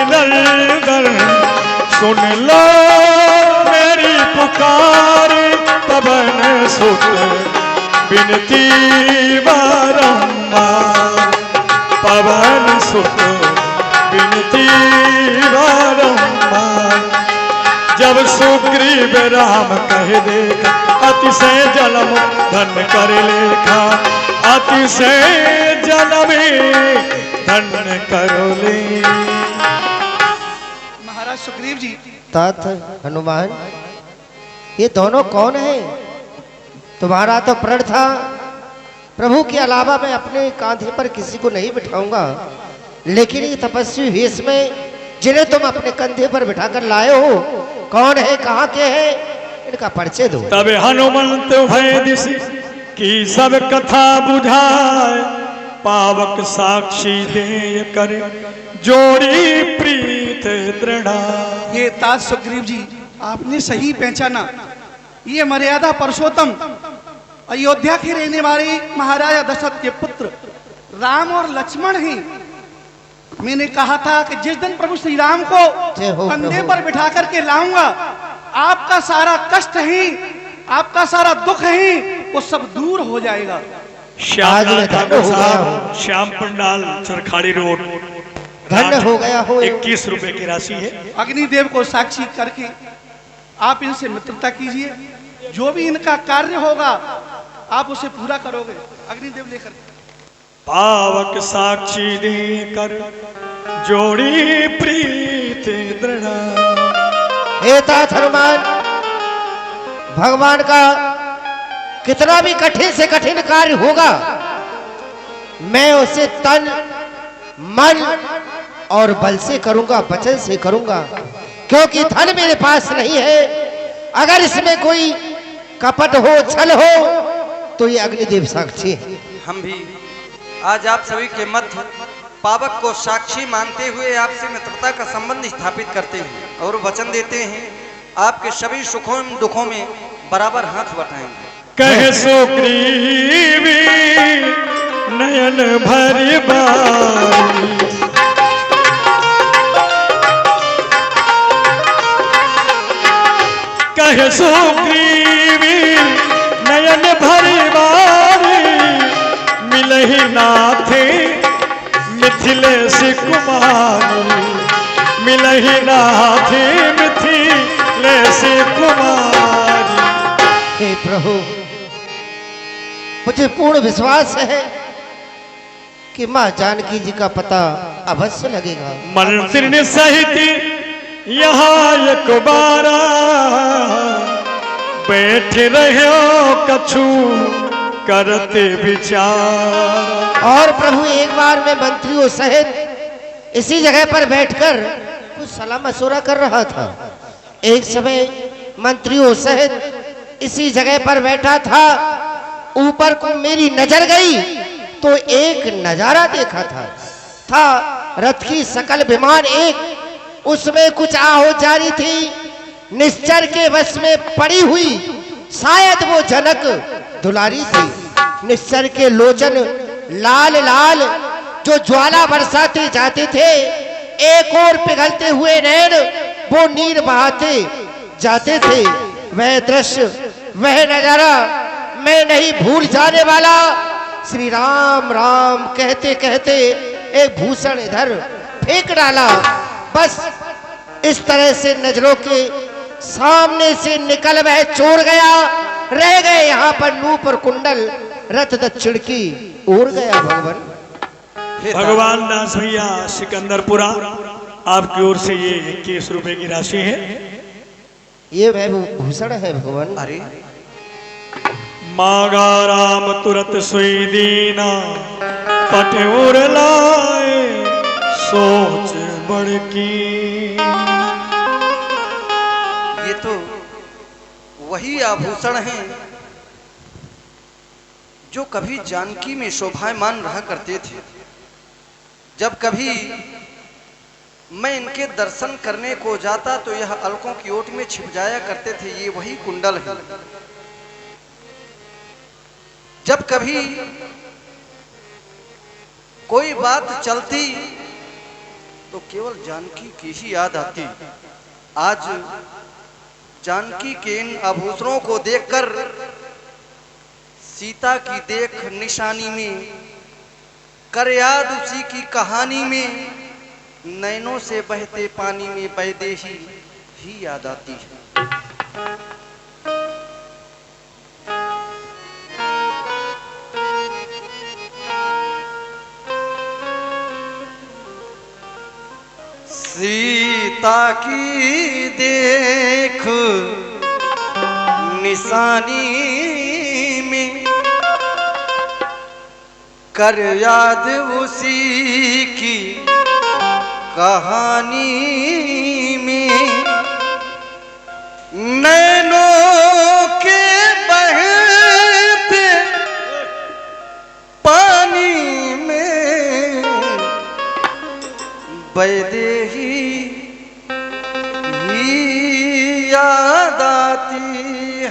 नंदन सुन लो मेरी पुकार, पवन सुत विनती बारंबार, पवन सुत विनती बारंबार। जब सुग्रीव राम कह देखा, अतिशय जन्म धन कर लेखा, अतिशय जन्म धन करो ले। महाराज सुग्रीव जी, तात हनुमान, ये दोनों कौन हैं? तुम्हारा तो प्रण था प्रभु के अलावा मैं अपने कांधे पर किसी को नहीं बिठाऊंगा, लेकिन ये तपस्वी वेश में जिन्हें तुम अपने कंधे पर बिठाकर लाए हो, कौन है, कहाँ के हैं, इनका परिचय दो। तब हनुमंत भय दिशि की सब कथा बुझाए, पावक साक्षी दे कर जोड़ी प्रीत दृढ़ा। ये तात सुग्रीव जी, आपने सही पहचाना, ये मर्यादा पुरुषोत्तम अयोध्या के रहने वाले महाराजा दशरथ के पुत्र राम और लक्ष्मण हैं। मैंने कहा था कि जिस दिन प्रभु श्री राम को कंधे पर बिठा करके लाऊंगा, आपका सारा कष्ट है, आपका सारा दुख है, वो सब दूर हो जाएगा। श्याम पंडाल चरखाड़ी रोड, धन्य हो गया हो। 21 रुपए की राशि है। अग्निदेव को साक्षी करके आप इनसे मित्रता कीजिए, जो भी इनका कार्य होगा आप उसे पूरा करोगे। अग्निदेव लेकर पावक साक्षी देकर जोड़ी प्रीत दृढ़। हे तात हनुमान, भगवान का कितना भी कठिन से कठिन कार्य होगा, मैं उसे तन मन और बल से करूंगा, वचन से करूंगा, क्योंकि धन मेरे पास नहीं है। अगर इसमें कोई कपट हो, छल हो, तो ये अग्निदेव साक्षी है। हम भी आज आप सभी के मध्य पावक को साक्षी मानते हुए आपसे मित्रता का संबंध स्थापित करते हैं और वचन देते हैं आपके सभी सुखों एवं दुखों में बराबर हाथ बटाएंगे। कह सुग्रीवी नयन भरी बारी, कह सुग्रीवी नयन भरी बारी, मिलहि नाथे मिथिलेश कुमारी, मिलहि नाथे मिथिलेश कुमारी। हे प्रभु, मुझे पूर्ण विश्वास है कि मां जानकी जी का पता अवश्य लगेगा। मंत्री सहित यहाँ एक बारा, बैठे रहो कछु करते विचार। और प्रभु, एक बार मैं मंत्रियों सहित इसी जगह पर बैठकर कुछ सलाह मशवरा कर रहा था। एक समय मंत्रियों सहित इसी जगह पर बैठा था, ऊपर को मेरी नजर गई तो एक नजारा देखा था रथ की सकल विमान एक, उसमें कुछ आहो जारी थी, निश्चर के वश में पड़ी हुई, शायद वो जनक दुलारी थी। निश्चर के लोचन लाल लाल जो ज्वाला बरसाते जाते थे, एक और पिघलते हुए नैन वो नीर बहाते जाते थे। वह दृश्य, वह नजारा मैं नहीं भूल जाने वाला। श्री राम राम कहते कहते एक भूषण इधर फेंक डाला, बस इस तरह से नजरों के सामने से निकल वह चोर गया। रह गए यहाँ पर नूपुर कुंडल, रथ दक्षिण की ओर गया। भगवान दास भैया सिकंदरपुरा, आपकी ओर से ये 21 रुपए की राशि है। ये वह भूषण है भगवान। अरे मांगा राम तुरत सोई दीना, पटोर लाए सोच बड़की। ये तो वही आभूषण हैं जो कभी जानकी में शोभायमान रहा करते थे। जब कभी मैं इनके दर्शन करने को जाता तो यह अलकों की ओट में छिप जाया करते थे। ये वही कुंडल है। जब कभी कोई बात चलती तो केवल जानकी की ही याद आती। आज जानकी के इन आभूषणों को देखकर सीता की देख निशानी में, कर याद उसी की कहानी में, नैनों से बहते पानी में वैदेही ही याद आती है। सीता की देख निशानी में, कर याद उसी की कहानी में, नैनों के बहते पानी में वैदेही ही याद आती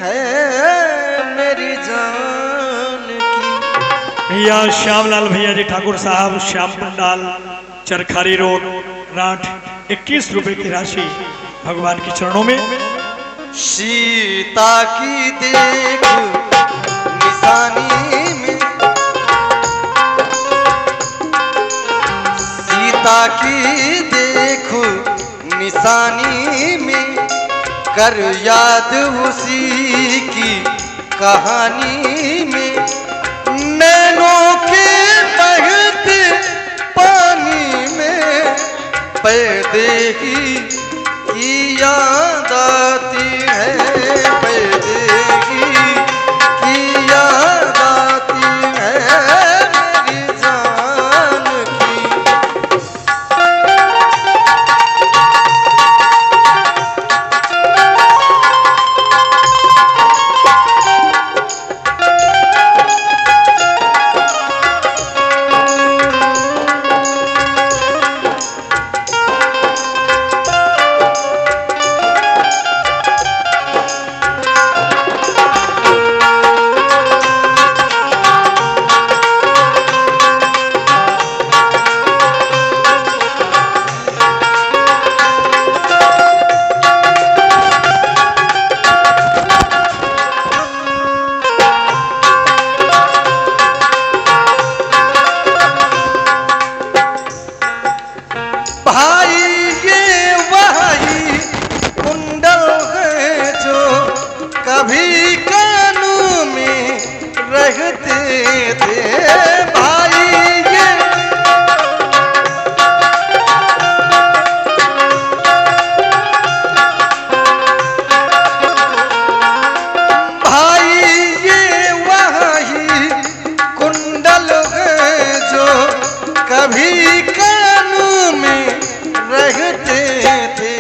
है मेरी जान की। या श्यामलाल भैया जी ठाकुर साहब, श्याम पंडाल, चरखारी रोड, राठ, 21 रुपए की राशि भगवान के चरणों में। सीता की देख निशानी में, सीता की देख निशानी में, कर याद उसी की कहानी में, नैनों के बहते पानी में वैदेही की याद आती है, वैदेही की याद आती है मेरी जान की। कभी कानों में रहते थे भाई ये, भाई ये वही कुंडल है जो कभी कानों में रहते थे।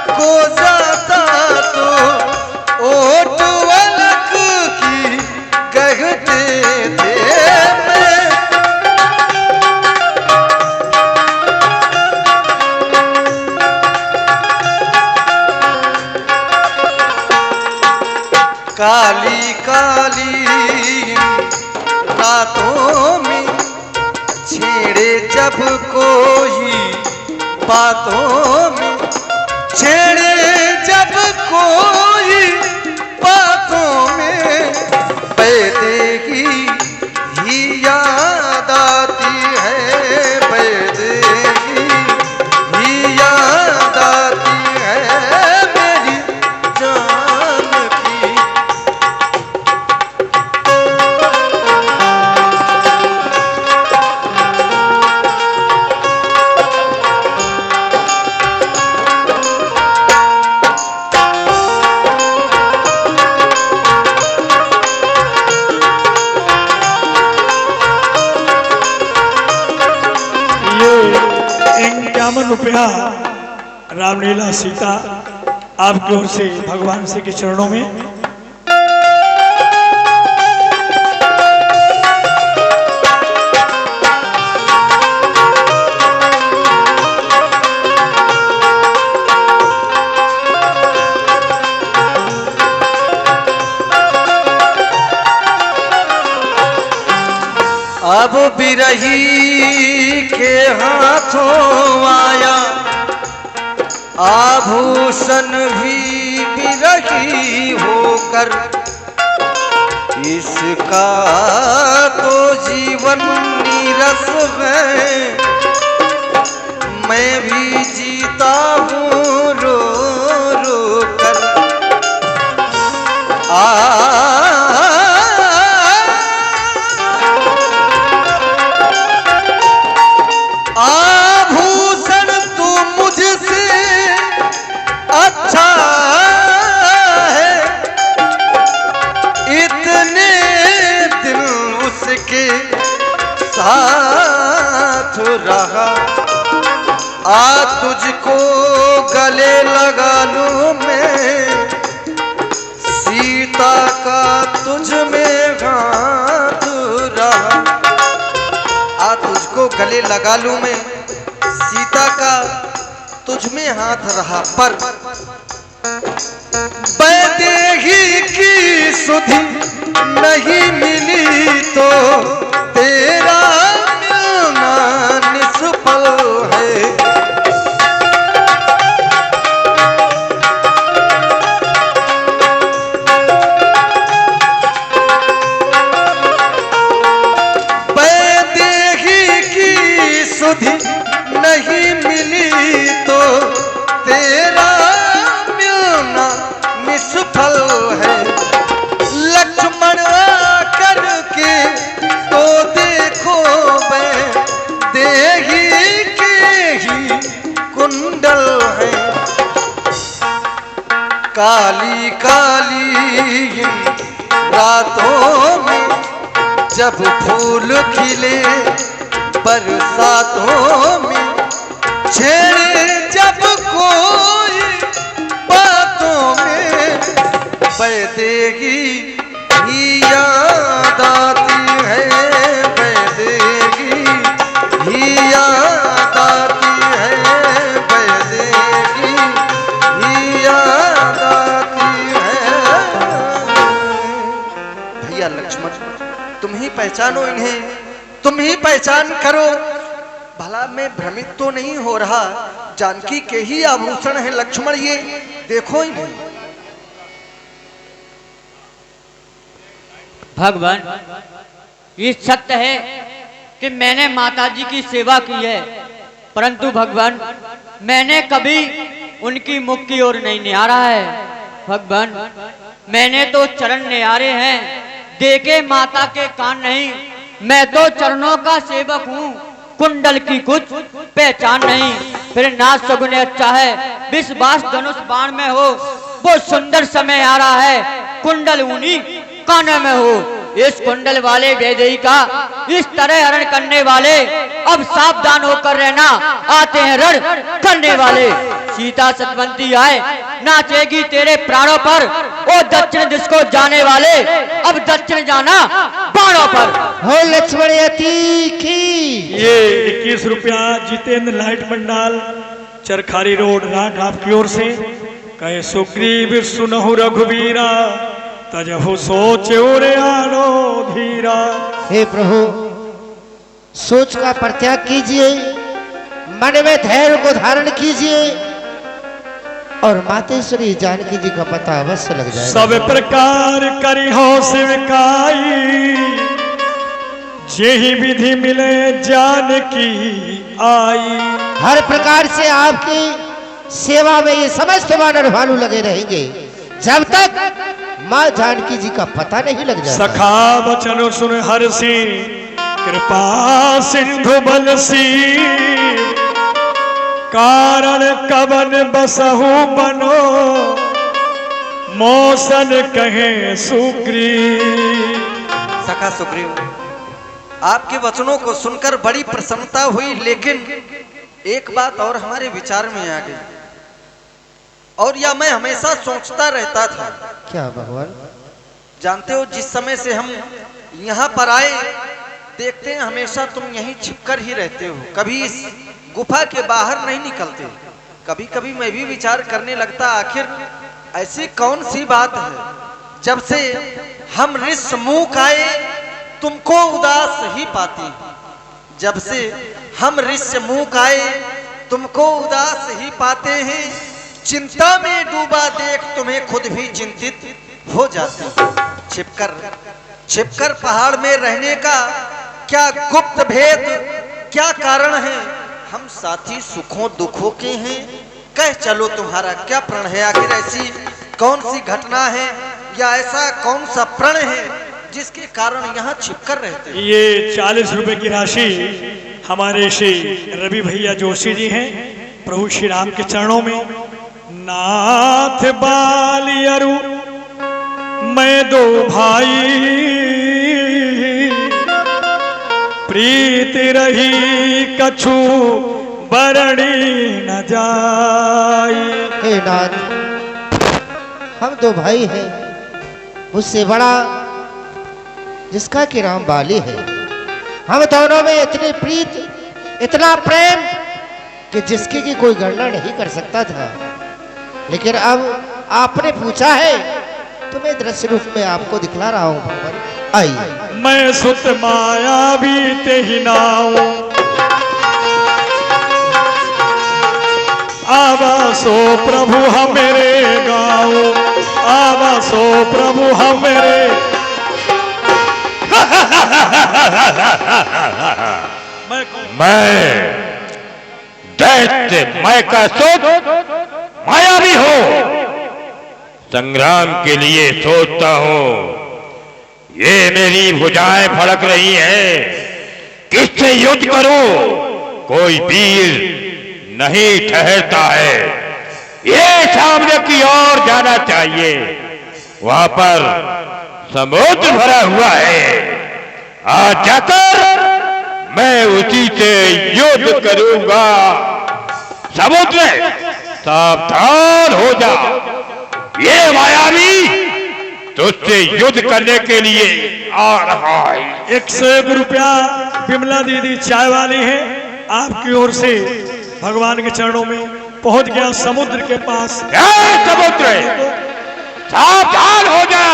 को जाता तो ओट वलक की कहते थे मैं, काली काली रातों में छेड़े जब कोई बातों में, छेड़े जब कोई बातों में वैदेही ही याद आती है, वैदेही ही याद आती है मेरी जान की। रुपया रामलीला सीता आपकी ओर से भगवान से के चरणों में। अब बिरही के हाथों आया, आभूषण भी बिरही होकर, इसका तो जीवन नीरस है, मैं भी जीता हूँ रो रो कर। आभूषण तू मुझसे अच्छा है, इतने दिन उसके साथ रहा, आ तुझको गले लगा लूं मैं, सीता का तुझ में हाथ रहा। आ तुझको गले लगा लूं मैं, सीता का तुझ में हाथ रहा, पर वैदेही की सुधि नहीं मिली तो तेरा मिलना निष्फल है। नहीं मिली तो तेरा मिलना निष्फल है। लक्ष्मण करके तो देखो वैदेही के ही कुंडल है, काली काली रातों में जब फूल खिले, बरसातों में छेड़े जब कोई बातों में, वैदेही ही याद आती है, वैदेही ही याद आती है, वैदेही ही याद आती है। भैया लक्ष्मण, तुम ही पहचानो इन्हें, तुम ही पहचान करो। भला मैं भ्रमित तो नहीं हो रहा, जानकी के ही आभूषण है लक्ष्मण, ये देखो इन्हें। भगवान, ये सत्य है कि मैंने माताजी की सेवा की है, परंतु भगवान मैंने कभी उनकी मुख की ओर नहीं निहारा है। भगवान मैंने तो चरण निहारे हैं, देखे माता के कान नहीं। मैं तो चरणों का सेवक हूँ, कुंडल की कुछ पहचान नहीं। फिर नाथ सगुन अच्छा है, विश्वास धनुष बाण में हो, वो सुंदर समय आ रहा है, कुंडल ऊनी कानों में हो। इस कुंडल वाले वैदेही का इस तरह हरण करने वाले अब सावधान होकर रहना, आते हैं रण करने वाले। सीता सतवंती आए, नाचेगी तेरे प्राणों पर, ओ दक्षिण जिसको जाने वाले, अब दक्षिण जाना बाणों पर। हो लक्ष्मण तीखी। ये 21 रुपया जितेंद्र लाइट मंडाल, चरखारी रोड, राठ आपकी ओर से। कहे सुग्रीव सुनहु रघुवीरा, तजहु सोचो रे आनो धीरा। हे प्रभु, सोच का परित्याग कीजिए, मन में धैर्य को धारण कीजिए, और मातेश्वरी जानकी जी का पता अवश्य लग जाएगा। सब प्रकार करी हो शिवकाई, जेहि विधि मिले जानकी आई। हर प्रकार से आपकी सेवा में ये समस्त वानर भालू लगे रहेंगे, जब तक माँ जानकी जी का पता नहीं लग जाता। सखा वचन सुन हर्षि, कृपा सिंधु बलसी, कारण कवन बसहु बनो, मौसन कहे सुग्रीव। सखा सुग्रीव, आपके वचनों को सुनकर बड़ी प्रसन्नता हुई, लेकिन एक बात और हमारे विचार में आ गई, और यह मैं हमेशा सोचता रहता था। क्या भगवान? जानते हो, जिस समय से हम यहाँ पर आए, देखते हैं हमेशा तुम यहीं छिपकर ही रहते हो, कभी इस गुफा के बाहर नहीं निकलते। कभी कभी मैं भी विचार करने लगता, आखिर ऐसी कौन सी बात है, जब से हम ऋषमुख आए तुमको उदास ही पाती। जब से हम ऋष्य मूक आए तुमको उदास ही पाते हैं। चिंता में डूबा देख तुम्हें खुद भी चिंतित हो जाते हैं। छिपकर पहाड़ में रहने का क्या गुप्त भेद, क्या कारण है? हम साथी सुखों दुखों के हैं, कह चलो तुम्हारा क्या प्रण है? आखिर ऐसी कौन सी घटना है या ऐसा कौन सा प्रण है जिसके कारण यहाँ छिपकर रहते हैं? ये 40 रुपए की राशि हमारे श्री रवि भैया जोशी जी हैं, प्रभु श्री राम के चरणों में। नाथ बालियरु मैं दो भाई, प्रीति रही कछु बरणी न जाई। हे नाथ, हम दो भाई हैं, उससे बड़ा जिसका कि राम बाली है। हम दोनों में इतनी प्रीत, इतना प्रेम कि जिसकी की कोई गणना नहीं कर सकता था। लेकिन अब आपने पूछा है तो मैं दृश्य रूप में आपको दिखला रहा हूं भगवान। आइए। मैं सुत माया भी ते ही नाऊ, आवासो प्रभु हमेरे गाँव, आवासो प्रभु हमेरे। मैं दैत्य मैं का सोच माया भी हो, संग्राम के लिए सोचता हूँ। ये मेरी भुजाएं फड़क रही हैं, किससे युद्ध करूं? कोई वीर नहीं ठहरता है। ये सामने की ओर जाना चाहिए, वहां पर समुद्र भरा हुआ है। आज जाकर मैं उसी से युद्ध करूंगा। समुद्र सावधान हो जा, ये मायावी तुझसे युद्ध करने के लिए आ रहा है। 101 रुपया विमला दीदी चाय वाली है, आपकी ओर से भगवान के चरणों में पहुंच गया समुद्र के पास। समुद्र सावधान हो जा,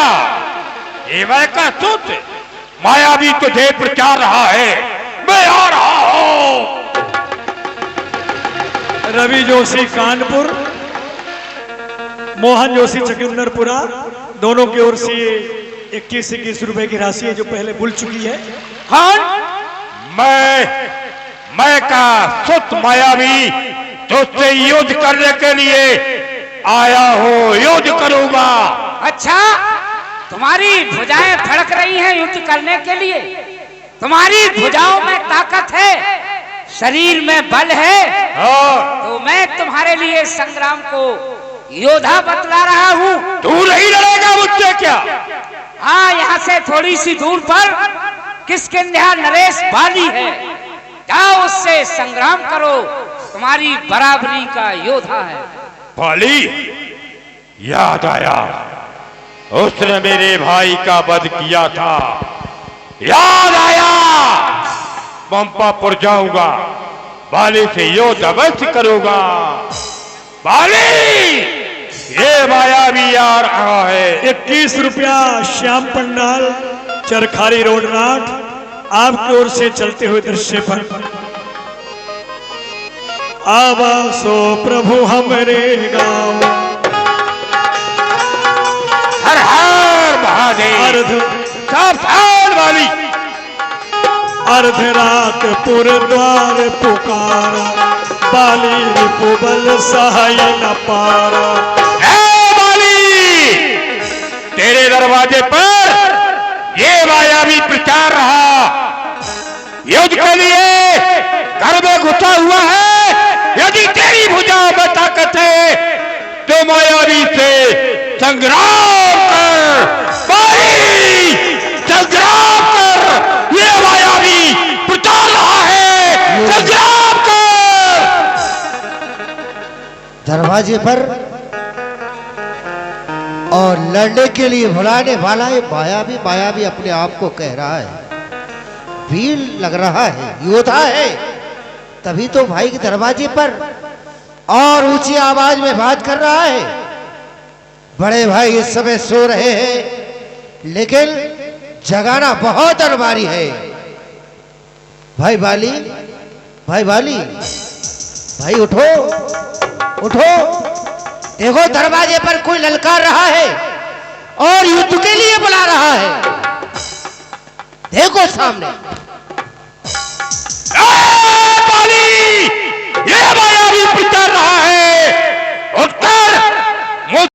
ये मैं का सोच मायावी तुझे प्रचार रहा है। मैं आ रहा हूं। रवि जोशी कानपुर, मोहन जोशी चकिंदरपुरा, दोनों की ओर से 21 रुपए की राशि है जो पहले भूल चुकी है। मैं का सुत मायावी तुझसे युद्ध करने के लिए आया हूँ, युद्ध करूंगा। अच्छा, तुम्हारी भुजाएं फड़क रही हैं युद्ध करने के लिए? तुम्हारी भुजाओं में ताकत है, शरीर में बल है, तो मैं तुम्हारे लिए संग्राम को योद्धा बतला रहा हूँ। तू नहीं लड़ेगा मुझसे क्या? हाँ, यहाँ से थोड़ी सी दूर पर किष्किंध्या नरेश बाली है, जाओ उससे संग्राम करो, तुम्हारी बराबरी का योद्धा है। बाली? याद आया, उसने मेरे भाई का वध किया था। याद आया, पंपापुर जाऊंगा, बाली से युद्ध अवश्य करूंगा। बाली, ये मायावी आ रहा है। 21 रुपया श्याम पंडाल, चरखारी रोड राठ, आपकी ओर से चलते हुए दृश्य पर। आवासो प्रभु हमरे गाँव, हर हर महादेव। सावधान वाली, अर्धरात पुर द्वार पुकारा, बाली रिपुबल सहाय न पारा। बाली, तेरे दरवाजे पर ये मायावी प्रचार रहा, युद्ध के लिए घर में घुसा हुआ है। यदि तेरी भुजाओं में ताकत है तो मायावी से संग्राम कर। बाली, संग्राम कर, ये मायावी प्रचार रहा है, संग्राम कर। दरवाजे पर और लड़ने के लिए बुलाने वाला है मायावी अपने आप को कह रहा है, वीर लग रहा है, योद्धा है। तभी तो भाई के दरवाजे पर और ऊंची आवाज में बात कर रहा है। बड़े भाई इस समय सो रहे हैं, लेकिन जगाना बहुत अनिवार्य है। भाई बाली, भाई बाली, भाई उठो उठो। देखो दरवाजे पर कोई ललकार रहा है और युद्ध के लिए बुला रहा है। देखो सामने।